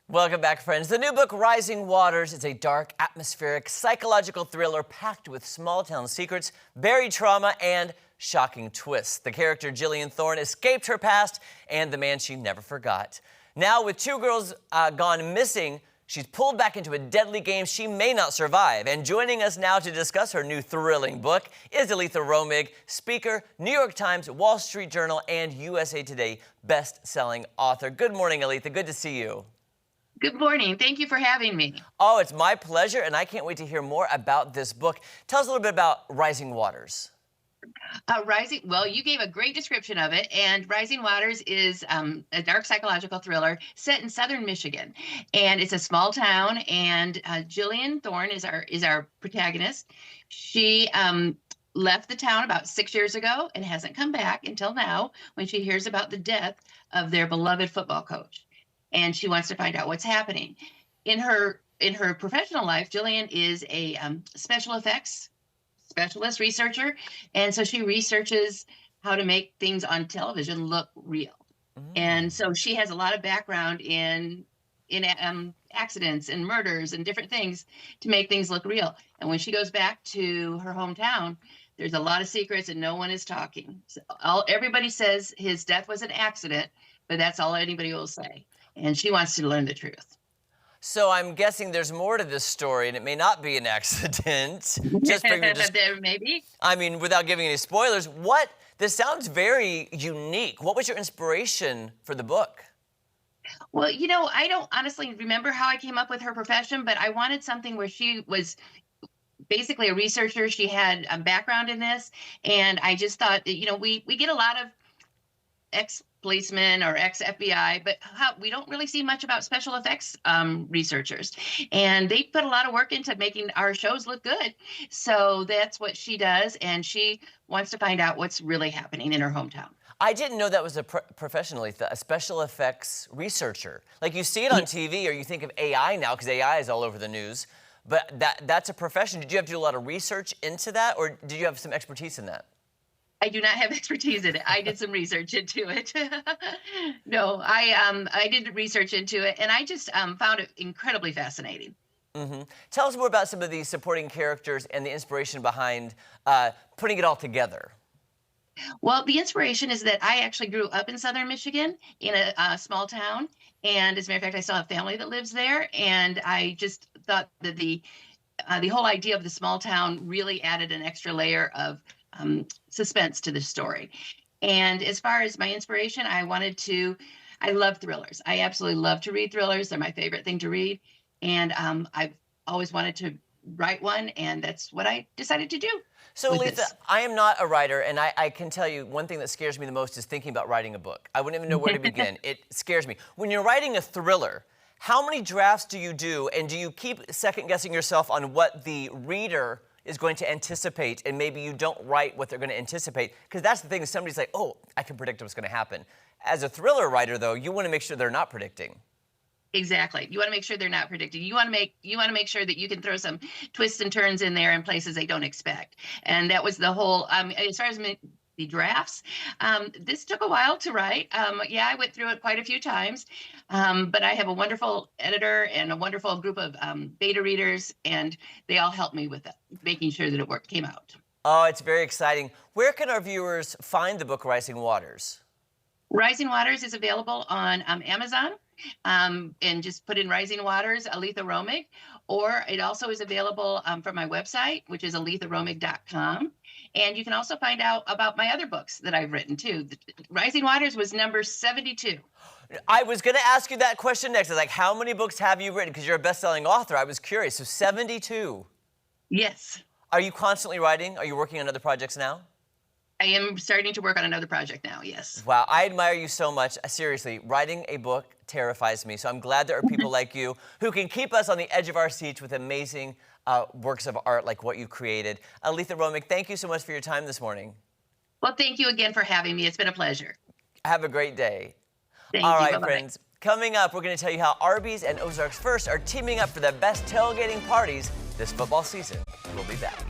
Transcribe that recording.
Welcome back, friends. The new book, Rising Waters, is a dark, atmospheric, psychological thriller packed with small-town secrets, buried trauma, and shocking twists. The character Gillian Thorne escaped her past and the man she never forgot. Now, with two girls gone missing, she's pulled back into a deadly game she may not survive. And joining us now to discuss her new thrilling book is Aleatha Romig, speaker, New York Times, Wall Street Journal, and USA Today best-selling author. Good morning, Aleatha. Good to see you. Good morning. Thank you for having me. Oh, it's my pleasure, and I can't wait to hear more about this book. Tell us a little bit about Rising Waters. Well, you gave a great description of it, and Rising Waters is a dark psychological thriller set in southern Michigan, and it's a small town. And Gillian Thorne is our protagonist. She left the town about 6 years ago and hasn't come back until now, when she hears about the death of their beloved football coach. And she wants to find out what's happening. In her professional life, Jillian is a special effects specialist researcher, and so she researches how to make things on television look real. And so she has a lot of background in accidents and murders and different things to make things look real. And when she goes back to her hometown, there's a lot of secrets and no one is talking. So everybody says his death was an accident, but that's all anybody will say. And she wants to learn the truth. So I'm guessing there's more to this story, and it may not be an accident. There maybe. I mean, without giving any spoilers, this sounds very unique. What was your inspiration for the book? Well, I don't honestly remember how I came up with her profession, but I wanted something where she was basically a researcher. She had a background in this, and I just thought, we get a lot of ex-policemen or ex-FBI, but we don't really see much about special effects researchers. And they put a lot of work into making our shows look good. So that's what she does, and she wants to find out what's really happening in her hometown. I didn't know that was a professional, a special effects researcher. Like, you see it on TV, or you think of AI now, because AI is all over the news. But that's a profession. Did you have to do a lot of research into that, or did you have some expertise in that? I do not have expertise in it. I did some research into it. No, I did research into it, and I just found it incredibly fascinating. Tell us more about some of these supporting characters and the inspiration behind putting it all together. Well, the inspiration is that I actually grew up in southern Michigan in a small town, and as a matter of fact, I still have family that lives there, and I just thought that the whole idea of the small town really added an extra layer of suspense to the story. And as far as my inspiration, I love thrillers. I absolutely love to read thrillers. They're my favorite thing to read. And I've always wanted to write one, and that's what I decided to do. So, Aleatha, I am not a writer, and I can tell you one thing that scares me the most is thinking about writing a book. I wouldn't even know where to begin. It scares me. When you're writing a thriller, how many drafts do you do, and do you keep second-guessing yourself on what the reader is going to anticipate, and maybe you don't write what they're going to anticipate? Because that's the thing, is somebody's like, oh, I can predict what's going to happen. As a thriller writer, though, you want to make sure they're not predicting. Exactly. You want to make sure they're not predicting. You want to make sure that you can throw some twists and turns in there in places they don't expect. And that was the whole, as far as the drafts, this took a while to write. Yeah, I went through it quite a few times, but I have a wonderful editor and a wonderful group of beta readers, and they all helped me with that, making sure that it came out. Oh, it's very exciting. Where can our viewers find the book Rising Waters? Rising Waters is available on Amazon, and just put in Rising Waters, Aleatha Romig, or it also is available from my website, which is aletharomig.com. And you can also find out about my other books that I've written, too. Rising Waters was number 72. I was going to ask you that question next. Like, how many books have you written? Because you're a best-selling author. I was curious. So 72. Yes. Are you constantly writing? Are you working on other projects now? I am starting to work on another project now, yes. Wow, I admire you so much. Seriously, writing a book terrifies me. So I'm glad there are people like you who can keep us on the edge of our seats with amazing works of art like what you created. Aleatha Romig, thank you so much for your time this morning. Well, thank you again for having me. It's been a pleasure. Have a great day. Thank you. All right, Bye-bye. friends. Coming up, we're going to tell you how Arby's and Ozarks First are teaming up for the best tailgating parties this football season. We'll be back.